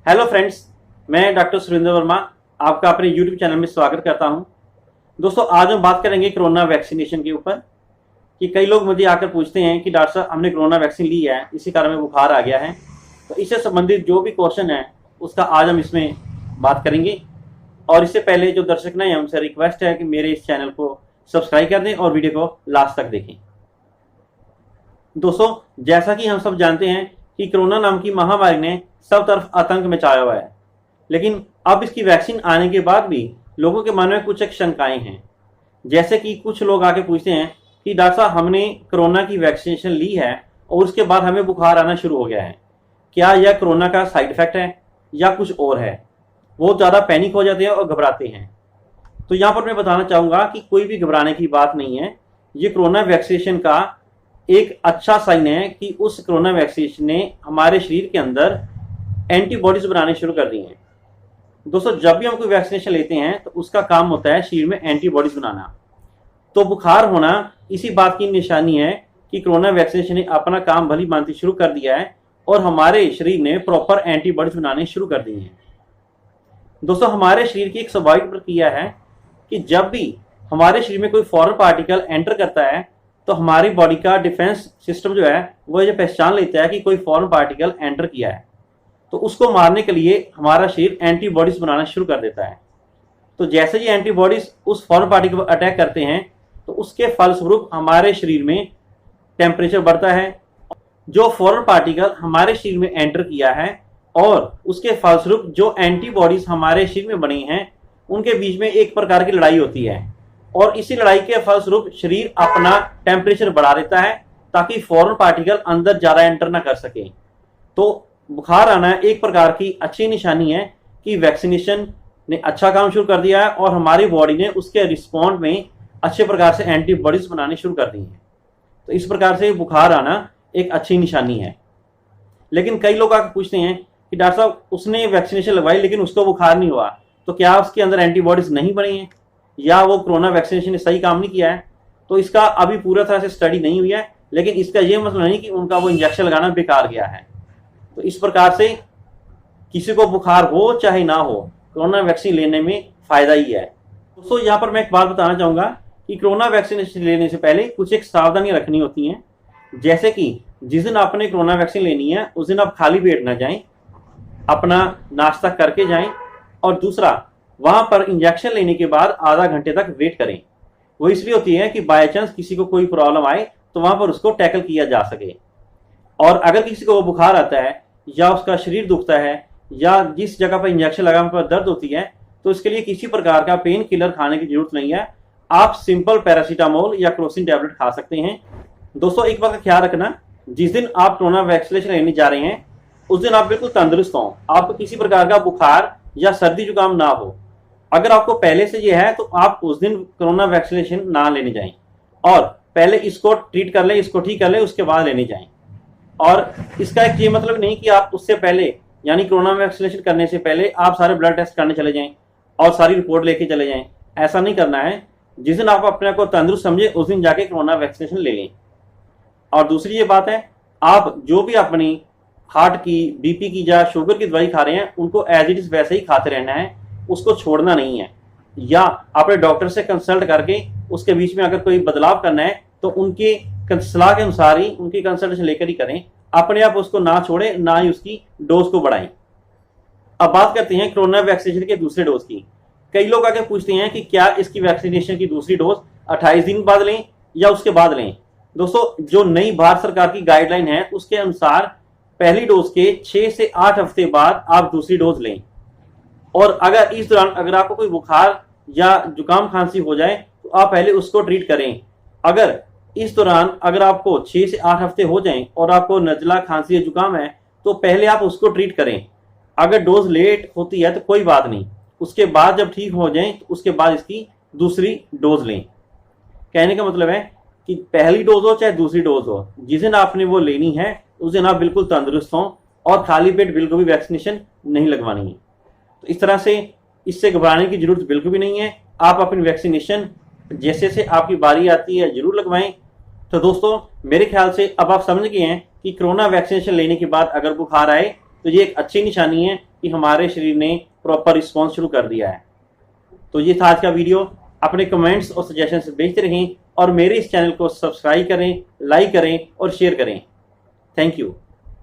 Hello friends, मैं doctor Surendra Verma आपका अपने यूट्यूब चैनल में स्वागत करता हूं। दोस्तों, आज हम बात करेंगे कोरोना वैक्सीनेशन के ऊपर कि कई लोग मुझे आकर पूछते हैं कि डॉक्टर साहब हमने कोरोना वैक्सीन ली है, इसी कारण में बुखार आ गया है। तो इससे संबंधित जो भी क्वेश्चन है उसका आज हम इसमें बात करेंगे। और इससे पहले जो दर्शक ने हमसे रिक्वेस्ट है कि मेरे इस चैनल को सब्सक्राइब कर दें और वीडियो को लास्ट तक देखें। दोस्तों, जैसा कि हम सब जानते हैं कि कोरोना नाम की महामारी ने सब तरफ आतंक मचाया हुआ है, लेकिन अब इसकी वैक्सीन आने के बाद भी लोगों के मन में कुछ एक शंकाएं हैं। जैसे कि कुछ लोग आके पूछते हैं कि डॉक्टर साहब हमने कोरोना की वैक्सीनेशन ली है और उसके बाद हमें बुखार आना शुरू हो गया है, क्या यह कोरोना का साइड इफेक्ट है या कुछ और है। वो ज़्यादा पैनिक हो जाते हैं और घबराते हैं। तो यहाँ पर मैं बताना चाहूँगा कि कोई भी घबराने की बात नहीं है। ये कोरोना वैक्सीनेशन का एक अच्छा साइन है कि उस कोरोना वैक्सीनेशन ने हमारे शरीर के अंदर एंटीबॉडीज बनाने शुरू कर दी हैं। दोस्तों, जब भी हम कोई वैक्सीनेशन लेते हैं तो उसका काम होता है शरीर में एंटीबॉडीज बनाना। तो बुखार होना इसी बात की निशानी है कि कोरोना वैक्सीनेशन ने अपना काम भली भांति शुरू कर दिया है और हमारे शरीर ने प्रॉपर एंटीबॉडीज बनाने शुरू कर दी हैं। दोस्तों, हमारे शरीर की एक स्वाभाविक प्रक्रिया है कि जब भी हमारे शरीर में कोई फॉरेन पार्टिकल एंटर करता है तो हमारी बॉडी का डिफेंस सिस्टम जो है वो ये पहचान लेता है कि कोई फॉरेन पार्टिकल एंटर किया है, तो उसको मारने के लिए हमारा शरीर एंटीबॉडीज बनाना शुरू कर देता है। तो जैसे ही एंटीबॉडीज उस फॉरेन पार्टिकल पर अटैक करते हैं तो उसके फलस्वरूप हमारे शरीर में टेम्परेचर बढ़ता है। जो फॉरेन पार्टिकल हमारे शरीर में एंटर किया है और उसके फलस्वरूप जो एंटीबॉडीज हमारे शरीर में बनी हैं उनके बीच में एक प्रकार की लड़ाई होती है और इसी लड़ाई के फलस्वरूप शरीर अपना टेम्परेचर बढ़ा देता है ताकि फॉरेन पार्टिकल अंदर ज़्यादा एंटर ना कर सके। तो बुखार आना एक प्रकार की अच्छी निशानी है कि वैक्सीनेशन ने अच्छा काम शुरू कर दिया है और हमारी बॉडी ने उसके रिस्पॉन्ड में अच्छे प्रकार से एंटीबॉडीज बनाने शुरू कर दी हैं। तो इस प्रकार से बुखार आना एक अच्छी निशानी है। लेकिन कई लोग आकर पूछते हैं कि डॉक्टर साहब उसने वैक्सीनेशन लगवाई लेकिन उसको बुखार नहीं हुआ, तो क्या उसके अंदर एंटीबॉडीज नहीं बनी हैं या वो कोरोना वैक्सीनेशन ने सही काम नहीं किया है। तो इसका अभी पूरा तरह से स्टडी नहीं हुई है, लेकिन इसका ये मतलब नहीं कि उनका वो इंजेक्शन लगाना बेकार गया है। तो इस प्रकार से किसी को बुखार हो चाहे ना हो, कोरोना वैक्सीन लेने में फायदा ही है। दोस्तों, यहाँ पर मैं एक बात बताना चाहूँगा कि कोरोना वैक्सीनेशन लेने से पहले कुछ एक सावधानी रखनी होती हैं। जैसे कि जिस दिन आपने कोरोना वैक्सीन लेनी है उस दिन आप खाली पेट ना जाएं, अपना नाश्ता करके जाएं। और दूसरा, वहां पर इंजेक्शन लेने के बाद आधा घंटे तक वेट करें। वो इसलिए होती है कि बाय चांस किसी को कोई प्रॉब्लम आए तो वहां पर उसको टैकल किया जा सके। और अगर किसी को बुखार आता है या उसका शरीर दुखता है या जिस जगह पर इंजेक्शन लगाने पर दर्द होती है तो इसके लिए किसी प्रकार का पेन किलर खाने की जरूरत नहीं है। आप सिंपल पैरासीटामोल या क्रोसिन टैबलेट खा सकते हैं। दोस्तों, एक बात का ख्याल रखना, जिस दिन आप कोरोना वैक्सीनेशन लेने जा रहे हैं उस दिन आप बिल्कुल तंदुरुस्त हों, आपको किसी प्रकार का बुखार या सर्दी जुकाम ना हो। अगर आपको पहले से ये है तो आप उस दिन कोरोना वैक्सीनेशन ना लेने जाएं और पहले इसको ट्रीट कर लें, इसको ठीक कर लें, उसके बाद लेने जाएं। और इसका एक ये मतलब नहीं कि आप उससे पहले यानी कोरोना वैक्सीनेशन करने से पहले आप सारे ब्लड टेस्ट करने चले जाएं और सारी रिपोर्ट लेके चले जाएं। ऐसा नहीं करना है। जिस दिन आप अपने को तंदुरुस्त समझे उस दिन जाके कोरोना वैक्सीनेशन ले लें। और दूसरी ये बात है, आप जो भी अपनी हार्ट की, बीपी की या शुगर की दवाई खा रहे हैं उनको एज इट इज वैसे ही खाते रहना है, उसको छोड़ना नहीं है। या अपने डॉक्टर से कंसल्ट करके उसके बीच में अगर कोई बदलाव करना है तो उनकी सलाह के अनुसार ही उनकी कंसल्टेशन लेकर ही करें। अपने आप उसको ना छोड़े, ना ही उसकी डोज को बढ़ाएं। अब बात करते हैं कोरोना वैक्सीनेशन के दूसरे डोज की। कई लोग आके पूछते हैं कि क्या इसकी वैक्सीनेशन की दूसरी डोज 28 दिन बाद लें या उसके बाद लें। दोस्तों, जो नई भारत सरकार की गाइडलाइन है उसके अनुसार पहली डोज के 6 से 8 हफ्ते बाद आप दूसरी डोज लें। और अगर इस दौरान अगर आपको कोई बुखार या जुकाम खांसी हो जाए तो आप पहले उसको ट्रीट करें। अगर इस दौरान अगर आपको 6 से 8 हफ्ते हो जाएं और आपको नजला, खांसी या जुकाम है तो पहले आप उसको ट्रीट करें। अगर डोज लेट होती है तो कोई बात नहीं, उसके बाद जब ठीक हो जाए तो उसके बाद इसकी दूसरी डोज लें। कहने का मतलब है कि पहली डोज हो चाहे दूसरी डोज हो, जिस दिन आपने वो लेनी है उस दिन आप बिल्कुल तंदुरुस्त हों और खाली पेट बिल्कुल भी वैक्सीनेशन नहीं लगवानी है। तो इस तरह से इससे घबराने की जरूरत बिल्कुल भी नहीं है। आप अपनी वैक्सीनेशन जैसे से आपकी बारी आती है जरूर लगवाएं। तो दोस्तों, मेरे ख्याल से अब आप समझ गए हैं कि कोरोना वैक्सीनेशन लेने के बाद अगर बुखार आए तो ये एक अच्छी निशानी है कि हमारे शरीर ने प्रॉपर रिस्पॉन्स शुरू कर दिया है। तो ये था आज का वीडियो। अपने कमेंट्स और सजेशंस भेजते रहें और मेरे इस चैनल को सब्सक्राइब करें, लाइक करें और शेयर करें। Thank you.